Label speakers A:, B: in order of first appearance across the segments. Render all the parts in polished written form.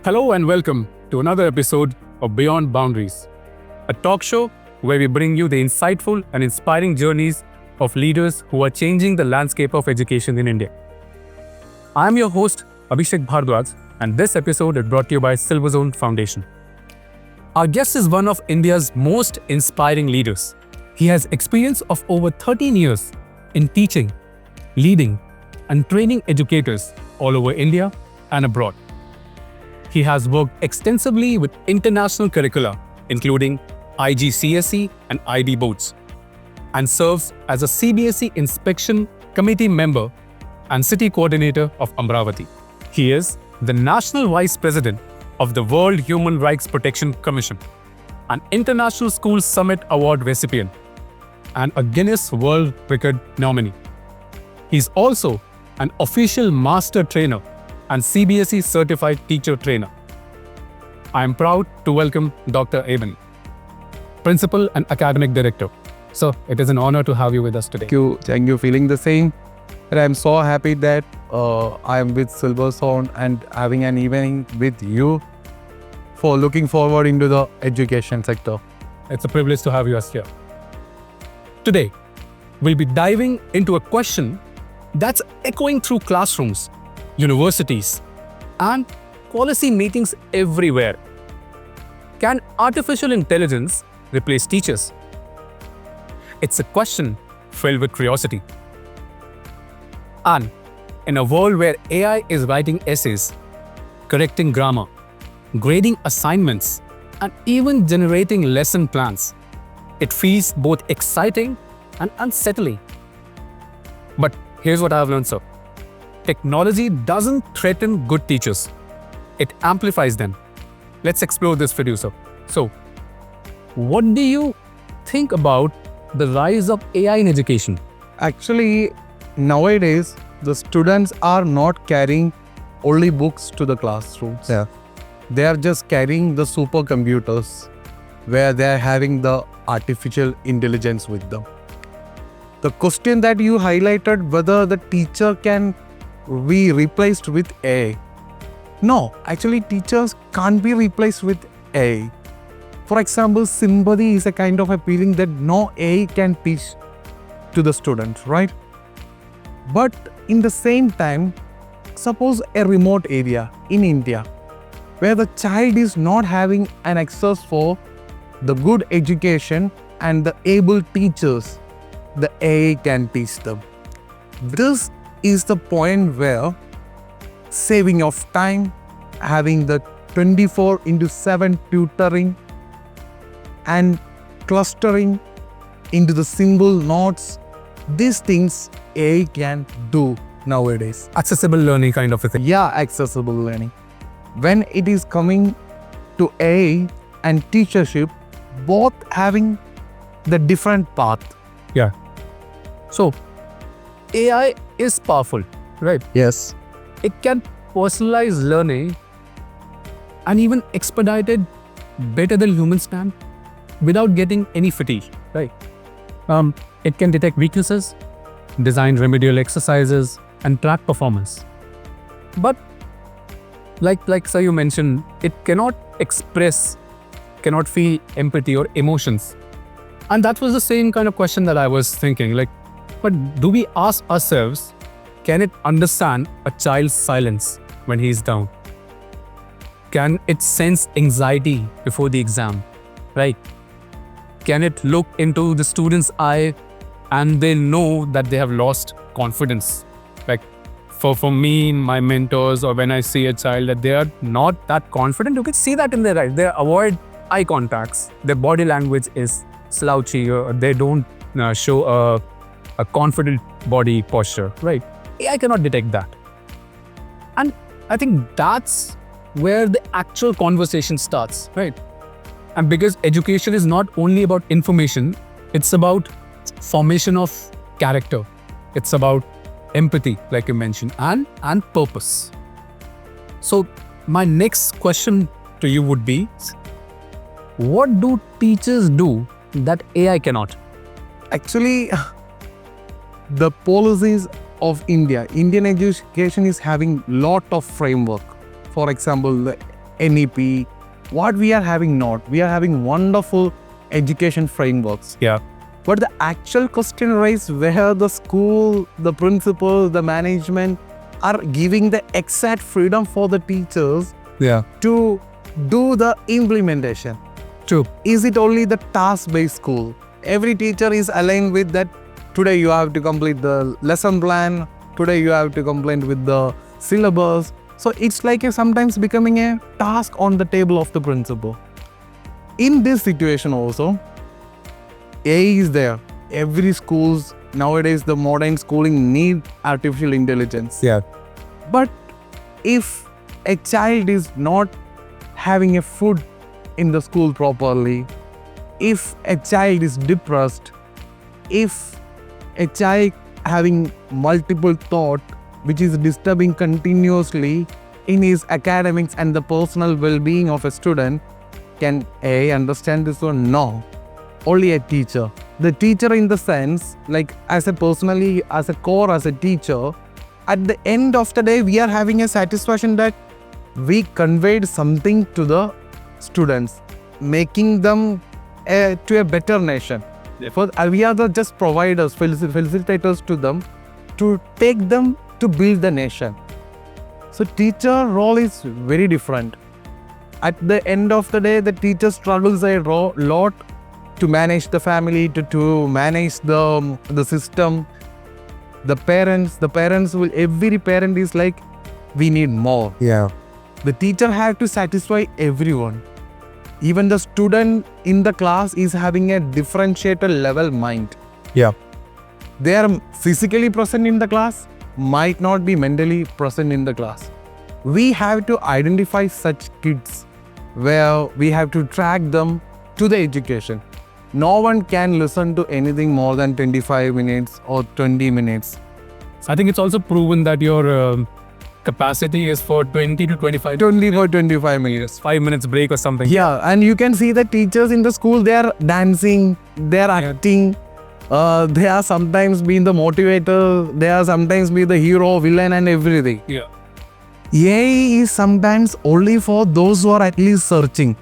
A: Hello and welcome to another episode of Beyond Boundaries, a talk show where we bring you the insightful and inspiring journeys of leaders who are changing the landscape of education in India. I am your host, Abhin Raj, and this episode is brought to you by Silverzone Foundation. Our guest is one of India's most inspiring leaders. He has experience of over 13 years in teaching, leading, and training educators all over India and abroad. He has worked extensively with international curricula, including IGCSE and IB boards, and serves as a CBSE Inspection Committee member and City Coordinator of Amravati. He is the National Vice President of the World Human Rights Protection Commission, an International School Summit Award recipient, and a Guinness World Record nominee. He is also an official master trainer and CBSE certified teacher trainer. I am proud to welcome Dr. Abhin, Principal and Academic Director. So it is an honor to have you with us today.
B: Thank you. Feeling the same. And I'm so happy that I am with Silverzone and having an evening with you for looking forward into the education sector.
A: It's a privilege to have you as here. Today, we'll be diving into a question that's echoing through classrooms, universities, and policy meetings everywhere. Can artificial intelligence replace teachers? It's a question filled with curiosity. And in a world where AI is writing essays, correcting grammar, grading assignments, and even generating lesson plans, it feels both exciting and unsettling. But here's what I've learned, sir. Technology doesn't threaten good teachers. It amplifies them. Let's explore this for you, sir. So, what do you think about the rise of AI in education?
B: Actually, nowadays, the students are not carrying only books to the classrooms. They are just carrying the supercomputers where they are having the artificial intelligence with them. The question that you highlighted, whether the teacher can be replaced with AI. No, actually teachers can't be replaced with AI. For example, sympathy is a kind of a feeling that no AI can teach to the student, right? But in the same time, suppose a remote area in India where the child is not having an access for the good education and the able teachers, the AI can teach them. This is the point where saving of time, having the 24/7 tutoring and clustering into the single notes, these things AI can do nowadays.
A: Accessible learning kind of a thing.
B: Yeah, accessible learning. When it is coming to AI and teachership, both having the different path.
A: Yeah. So, AI is powerful, right?
B: Yes.
A: It can personalize learning and even expedite it better than humans can without getting any fatigue, right? It can detect weaknesses, design remedial exercises, and track performance. But like sir, you mentioned, it cannot express, cannot feel empathy or emotions. And that was the same kind of question that I was thinking, but do we ask ourselves, can it understand a child's silence when he is down? Can it sense anxiety before the exam, right? Can it look into the student's eye and they know that they have lost confidence? Like for me, my mentors, or when I see a child that they are not that confident, you can see that in their eyes. They avoid eye contacts. Their body language is slouchy, or they don't show a confident body posture, right? AI cannot detect that. And I think that's where the actual conversation starts, right? And because education is not only about information, it's about formation of character. It's about empathy, like you mentioned, and purpose. So my next question to you would be, what do teachers do that AI cannot?
B: Actually, the policies of Indian education is having lot of framework. For example, the NEP. What we are having not. We are having wonderful education frameworks.
A: Yeah.
B: But the actual question raised where the school, the principal, the management are giving the exact freedom for the teachers
A: Yeah.
B: to do the implementation.
A: True.
B: Is it only the task-based school? Every teacher is aligned with that. Today you have to complete the lesson plan. Today you have to complete with the syllabus. So it's like sometimes becoming a task on the table of the principal. In this situation also, AI is there. Every schools nowadays, the modern schooling need artificial intelligence.
A: Yeah.
B: But if a child is not having a food in the school properly, if a child is depressed, if a child having multiple thought which is disturbing continuously in his academics and the personal well-being of a student, can AI understand this or no? Only a teacher. The teacher in the sense, like as a personally, as a core, as a teacher, at the end of the day, we are having a satisfaction that we conveyed something to the students, making them to a better nation. Therefore, we are the just providers, facilitators to them, to take them to build the nation. So teacher role is very different. At the end of the day, the teacher struggles a lot to manage the family, to manage the system. The parents will, every parent is like, we need more.
A: Yeah.
B: The teacher have to satisfy everyone. Even the student in the class is having a differentiated level mind.
A: Yeah.
B: They are physically present in the class, might not be mentally present in the class. We have to identify such kids where we have to track them to the education. No one can listen to anything more than 25 minutes or 20 minutes.
A: I think it's also proven that your capacity is for 20 to 25.
B: Only for 25 minutes.
A: 5 minutes break or something.
B: Yeah, and you can see the teachers in the school, they are dancing, they are acting, they are sometimes being the motivator, they are sometimes be the hero, villain and everything.
A: Yeah.
B: AI is sometimes only for those who are at least searching.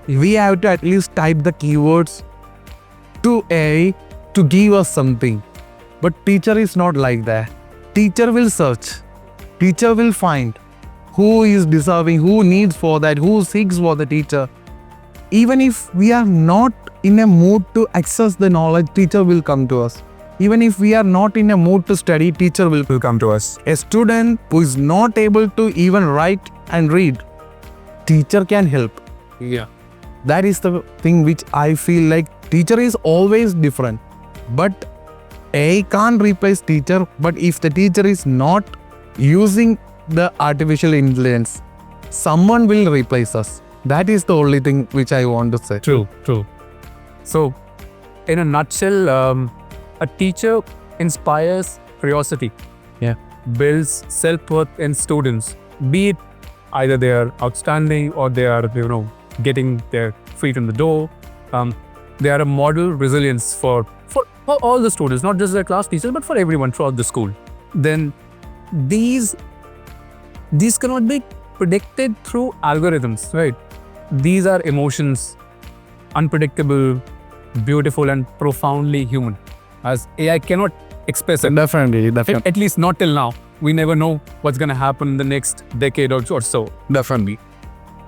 B: We have to at least type the keywords to AI to give us something. But teacher is not like that. Teacher will search. Teacher will find who is deserving, who needs for that, who seeks for the teacher. Even if we are not in a mood to access the knowledge, teacher will come to us. Even if we are not in a mood to study, teacher will come to us. A student who is not able to even write and read, teacher can help.
A: Yeah.
B: That is the thing which I feel like teacher is always different. But AI can't replace teacher. But if the teacher is not using the artificial intelligence, someone will replace us. That is the only thing which I want to say.
A: True. So, in a nutshell, a teacher inspires curiosity.
B: Yeah.
A: Builds self-worth in students. Be it either they are outstanding or they are, getting their feet in the door. They are a model resilience for all the students, not just their class teachers, but for everyone throughout the school. Then these cannot be predicted through algorithms, right? These are emotions, unpredictable, beautiful, and profoundly human, as AI cannot express it.
B: Definitely.
A: At least not till now. We never know what's going to happen in the next decade or so.
B: Definitely.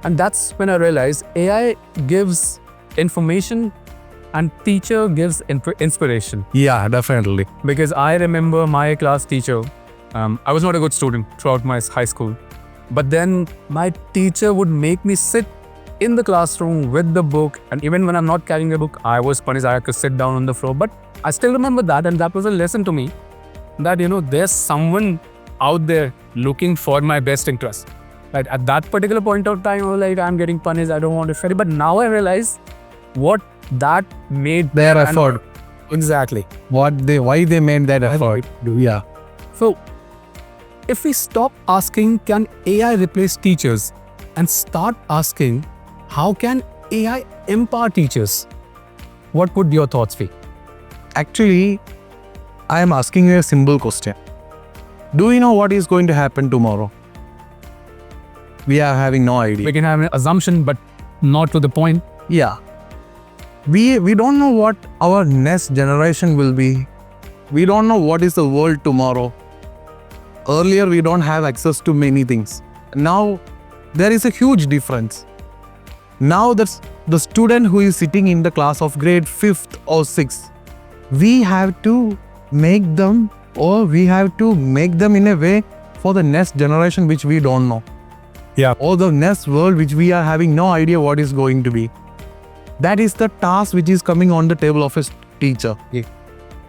A: And that's when I realized AI gives information and teacher gives inspiration.
B: Yeah, definitely.
A: Because I remember my class teacher, I was not a good student throughout my high school. But then my teacher would make me sit in the classroom with the book. And even when I'm not carrying a book, I was punished. I had to sit down on the floor. But I still remember that. And that was a lesson to me that, there's someone out there looking for my best interest. Right? At that particular point of time, I was like, I'm getting punished. I don't want to study. But now I realize what that made
B: Their effort.
A: Exactly.
B: Why they made that effort. Yeah.
A: So, if we stop asking, can AI replace teachers, and start asking, how can AI empower teachers? What would your thoughts be?
B: Actually, I am asking you a simple question. Do you know what is going to happen tomorrow? we are having no idea.
A: We can have an assumption, but not to the point.
B: Yeah. We don't know what our next generation will be. We don't know what is the world tomorrow. Earlier, we don't have access to many things. Now, there is a huge difference. Now, that's the student who is sitting in the class of grade 5th or 6th. We have to make them, in a way for the next generation which we don't know.
A: Yeah.
B: Or the next world which we are having no idea what is going to be. That is the task which is coming on the table of a teacher.
A: Yeah.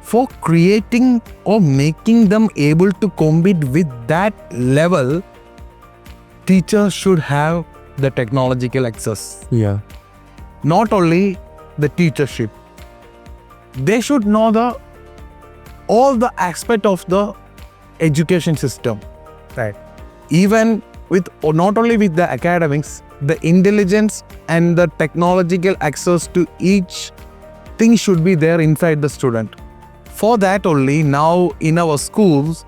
B: For creating or making them able to compete with that level, teachers should have the technological access.
A: Yeah.
B: Not only the teachership. They should know all the aspect of the education system.
A: Right.
B: Even with, or not only with the academics, the intelligence and the technological access to each thing should be there inside the student. For that only, now in our schools,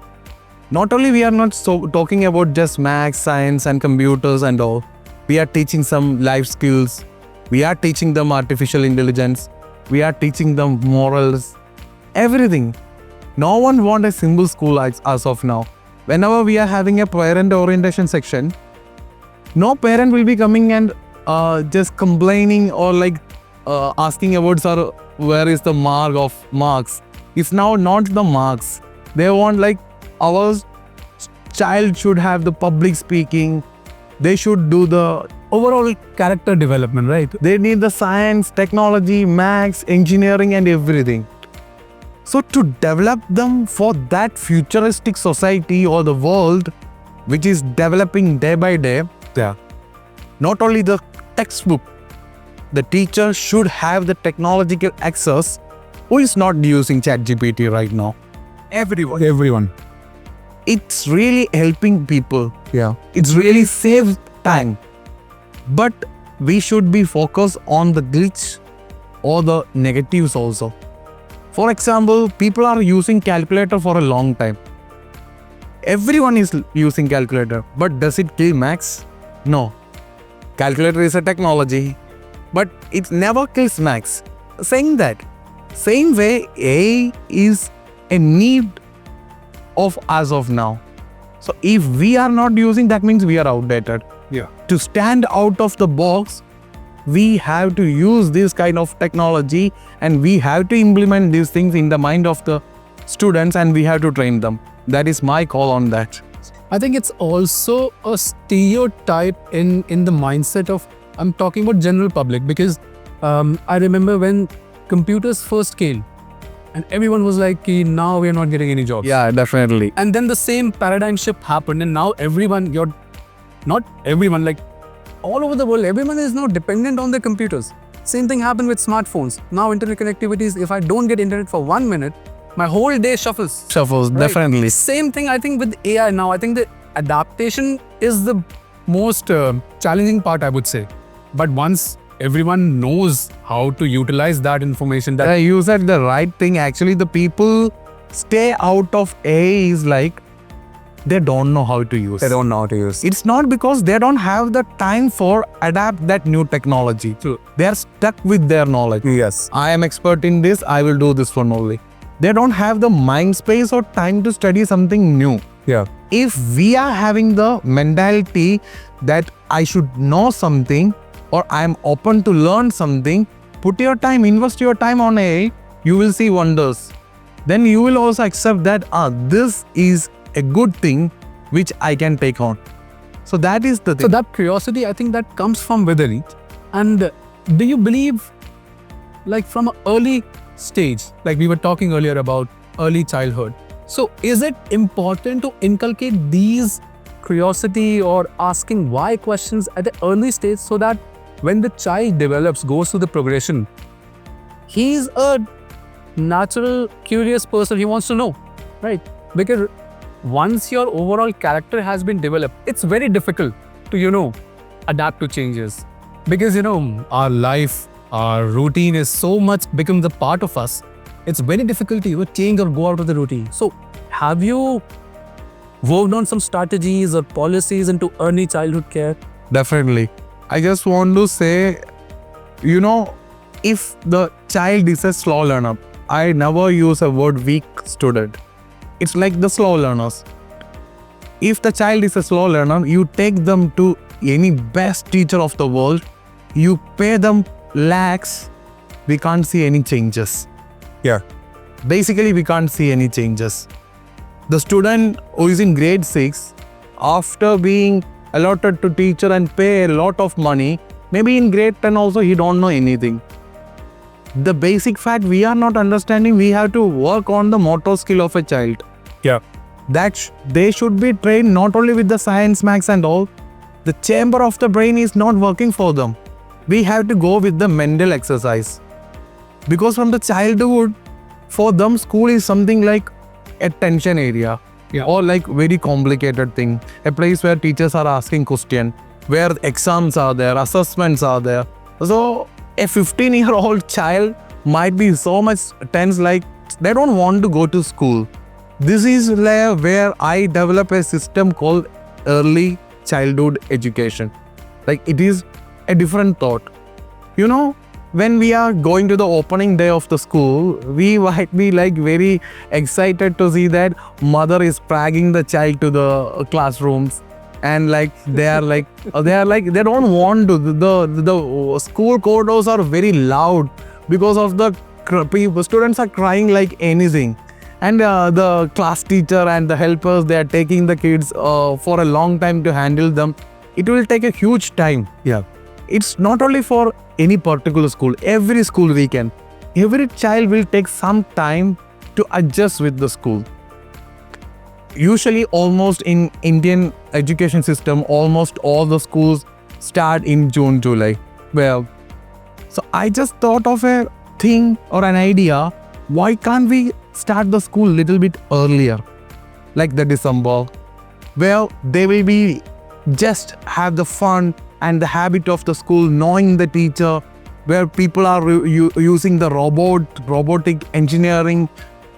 B: not only we are not talking about just maths, science and computers and all. We are teaching some life skills. We are teaching them artificial intelligence. We are teaching them morals. Everything. No one wants a simple school as of now. Whenever we are having a parent orientation section, no parent will be coming and just complaining or asking about, sir, where is the marks? It's now not the marks. They want our child should have the public speaking. They should do the
A: Overall character development, right?
B: They need the science, technology, maths, engineering and everything. So to develop them for that futuristic society or the world which is developing day by day, not only the textbook, the teacher should have the technological access. Who is not using ChatGPT right now?
A: Everyone.
B: It's really helping people.
A: Yeah.
B: It's really saves time. But we should be focused on the glitch or the negatives also. For example, people are using calculator for a long time. Everyone is using calculator, but does it kill maths? No. Calculator is a technology, but it never kills maths. Saying that, same way, AI is a need of as of now. So if we are not using, that means we are outdated.
A: Yeah.
B: To stand out of the box, we have to use this kind of technology and we have to implement these things in the mind of the students and we have to train them. That is my call on that.
A: I think it's also a stereotype in the mindset of, I'm talking about general public, because I remember when computers first came and everyone was like, now we are not getting any jobs.
B: Yeah, definitely.
A: And then the same paradigm shift happened and now everyone, not everyone, all over the world, everyone is now dependent on their computers. Same thing happened with smartphones. Now internet connectivity is, if I don't get internet for 1 minute, my whole day shuffles.
B: Shuffles,
A: Right?
B: definitely.
A: Same thing I think with AI now. I think the adaptation is the most challenging part, I would say. But once everyone knows how to utilize that information, that
B: You said the right thing. Actually, the people stay out of AI is they don't know how to use.
A: don't know how to use.
B: It's not because they don't have the time for adapt that new technology.
A: True.
B: They are stuck with their knowledge.
A: Yes.
B: I am expert in this, I will do this one only. They don't have the mind space or time to study something new.
A: Yeah.
B: If we are having the mentality that I should know something or I am open to learn something, put your time, invest your time on AI, you will see wonders. Then you will also accept that this is a good thing which I can take on. So that is the thing.
A: So that curiosity, I think that comes from within it. And do you believe, from an early stage, we were talking earlier about early childhood, so is it important to inculcate these curiosity or asking why questions at an early stage so that when the child develops, goes through the progression, he's a natural, curious person, he wants to know, right? Because once your overall character has been developed, it's very difficult to, adapt to changes. Because, our life, our routine is so much becomes a part of us. It's very difficult to change or go out of the routine. So have you worked on some strategies or policies into early childhood care?
B: Definitely. I just want to say, if the child is a slow learner, I never use a word weak student. It's like the slow learners. If the child is a slow learner, you take them to any best teacher of the world, you pay them lakhs, we can't see any changes.
A: Yeah.
B: Basically, we can't see any changes. The student who is in grade 6, after being allotted to teacher and pay a lot of money, maybe in grade 10 also he don't know anything. The basic fact we are not understanding, we have to work on the motor skill of a child.
A: Yeah.
B: That they should be trained not only with the science, maths and all. The chamber of the brain is not working for them. We have to go with the mental exercise. Because from the childhood, for them school is something like a tension area.
A: Yeah.
B: Or like very complicated thing. A place where teachers are asking question, where exams are there, assessments are there. So a 15-year-old child might be so much tense, like they don't want to go to school. This is where I develop a system called early childhood education. Like it is a different thought. When we are going to the opening day of the school, we might be like very excited to see that mother is dragging the child to the classrooms, and like they don't want to. The school corridors are very loud because of the students are crying like anything, and the class teacher and the helpers, they are taking the kids for a long time to handle them. It will take a huge time.
A: Yeah.
B: It's not only for any particular school, every school weekend. Every child will take some time to adjust with the school. Usually almost in Indian education system, almost all the schools start in June, July. Well, so I just thought of a thing or an idea. Why can't we start the school little bit earlier? Like the December, where they will be just have the fun and the habit of the school, knowing the teacher, where people are using the robotic engineering,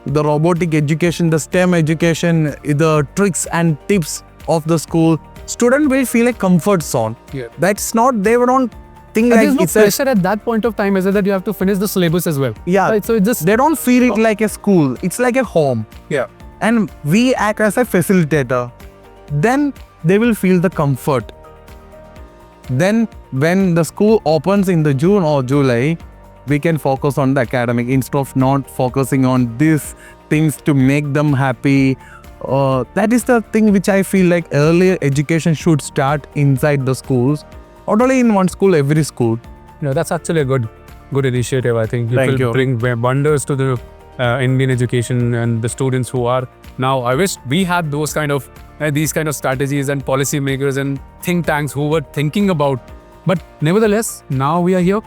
B: the robotic education, the STEM education, the tricks and tips of the school. Student will feel a comfort zone.
A: Yeah.
B: That's not, they don't think
A: And
B: like
A: there's no
B: it's
A: pressure at that point of time, is it, that you have to finish the syllabus as well?
B: Yeah.
A: Right, so it just
B: they don't feel it like a school. It's like a home.
A: yeah.
B: And we act as a facilitator. Then they will feel the comfort. Then when the school opens in the June or July, we can focus on the academic instead of not focusing on these things to make them happy. That is the thing which I feel like earlier education should start inside the schools. Not only in one school, every school.
A: That's actually a good initiative. I think it
B: Thank
A: will
B: you.
A: bring wonders to the Indian education and the students who are now. I wish we had those kind of these kind of strategies and policymakers and think tanks who were thinking about. But nevertheless, now we are here.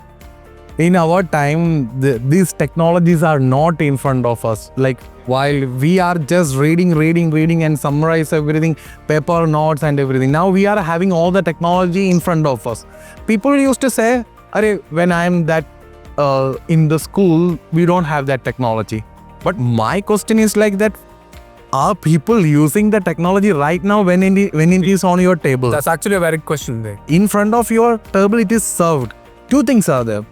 B: In our time, these technologies are not in front of us. Like while we are just reading and summarize everything, paper notes and everything. Now we are having all the technology in front of us. People used to say, when I am that in the school, we don't have that technology. But my question is like that, are people using the technology right now when it is on your table?
A: That's actually a valid question there.
B: In front of your table, it is served. Two things are there.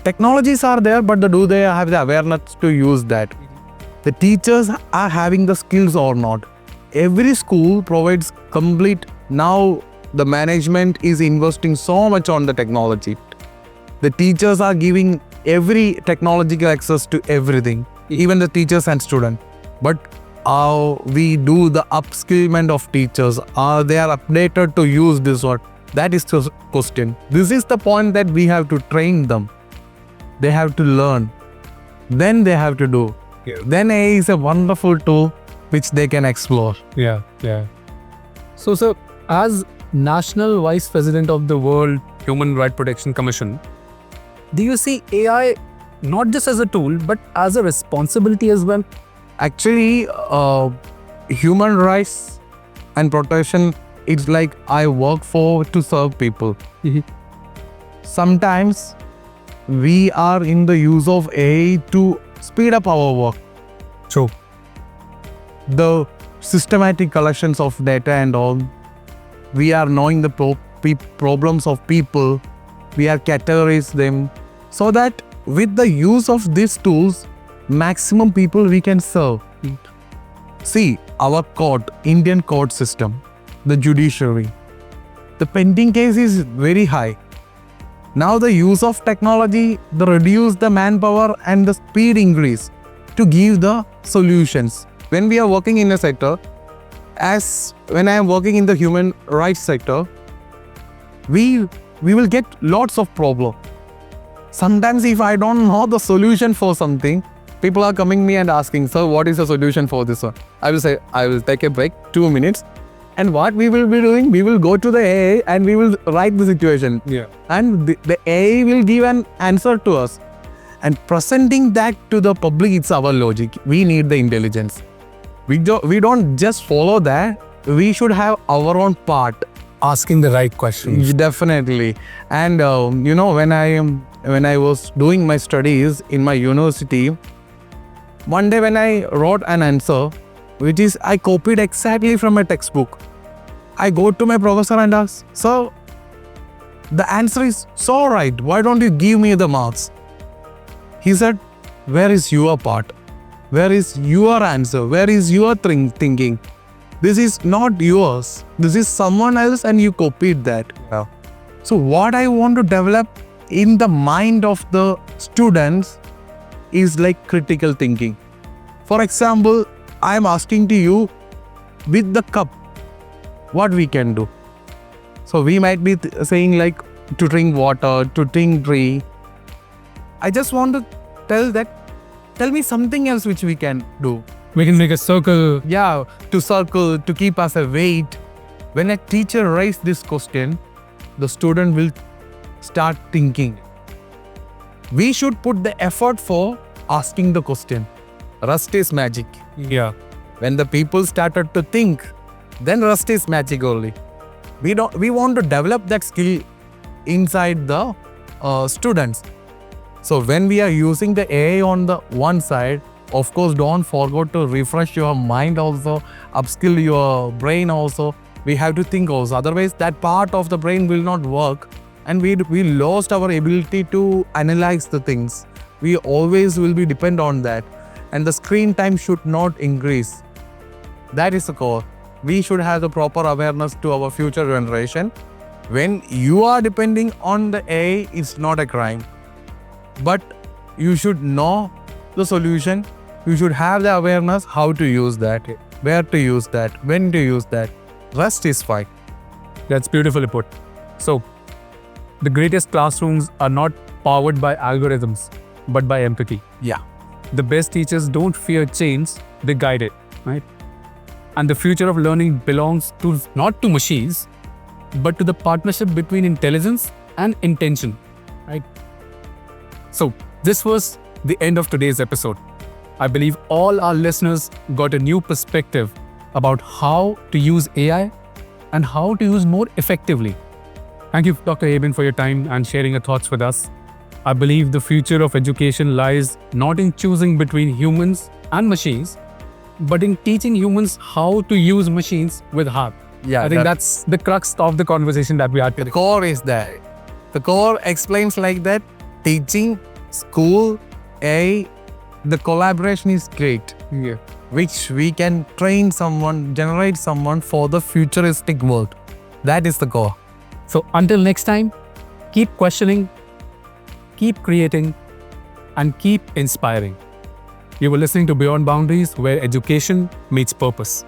B: Technologies are there, but do they have the awareness to use that? The teachers are having the skills or not? Every school provides complete. Now the management is investing so much on the technology. The teachers are giving every technological access to everything, even the teachers and students. But how we do the upskillment of teachers? Are they updated to use this or that is the question. This is the point that we have to train them. They have to learn. Then they have to do.
A: Yeah.
B: Then AI is a wonderful tool which they can explore.
A: Yeah. So, sir, as National Vice President of the World Human Rights Protection Commission, do you see AI not just as a tool, but as a responsibility as well?
B: Actually, human rights and protection, it's like I work to serve people. Sometimes we are in the use of AI to speed up our work.
A: True.
B: The systematic collections of data and all. We are knowing the problems of people. We are categorize them so that with the use of these tools, maximum people we can serve. See, our court, Indian court system, the judiciary, the pending case is very high. Now the use of technology, the reduce the manpower and the speed increase to give the solutions. When we are working in a sector, as when I am working in the human rights sector, we will get lots of problem. Sometimes if I don't know the solution for something, people are coming me and asking, sir, what is the solution for this one? I will say, I will take a break, 2 minutes. And what we will be doing, we will go to the AI and we will write the situation. And the AI will give an answer to us. And presenting that to the public, it's our logic. We need the intelligence. We don't just follow that. We should have our own part.
A: Asking the right questions.
B: Definitely. And when I was doing my studies in my university, one day when I wrote an answer, which is I copied exactly from a textbook, I go to my professor and ask, sir, the answer is so right. Why don't you give me the marks? He said, where is your part? Where is your answer? Where is your thinking? This is not yours. This is someone else and you copied that. So what I want to develop in the mind of the students is like critical thinking. For example, I am asking to you, with the cup, what we can do? So we might be saying like to drink water, to drink tree. I just want to tell me something else which we can do.
A: We can make a circle.
B: Yeah, to circle, to keep us a weight. When a teacher raises this question, the student will start thinking. We should put the effort for asking the question. Rest is magic.
A: Yeah.
B: When the people started to think, then rest is magic only. We want to develop that skill inside the students. So when we are using the AI on the one side, of course, don't forget to refresh your mind also, upskill your brain also. We have to think also. Otherwise, that part of the brain will not work, and we lost our ability to analyze the things. We always will be depend on that, and the screen time should not increase. That is the core. We should have the proper awareness to our future generation. When you are depending on the AI, it's not a crime. But you should know the solution. You should have the awareness how to use that, where to use that, when to use that. Rest is fine.
A: That's beautifully put. So, the greatest classrooms are not powered by algorithms, but by empathy.
B: Yeah.
A: The best teachers don't fear change, they guide it, right? And the future of learning belongs to not to machines, but to the partnership between intelligence and intention, right? So, this was the end of today's episode. I believe all our listeners got a new perspective about how to use AI and how to use more effectively. Thank you, Dr. Abhin, for your time and sharing your thoughts with us. I believe the future of education lies not in choosing between humans and machines, but in teaching humans how to use machines with heart.
B: Yeah,
A: I think that's the crux of the conversation that we had
B: the
A: today.
B: core is that. The core explains like that. Teaching, school, AI, the collaboration is great.
A: Yeah.
B: Which we can train someone, generate someone for the futuristic world. That is the core.
A: So until next time, keep questioning, keep creating, and keep inspiring. You were listening to Beyond Boundaries, where education meets purpose.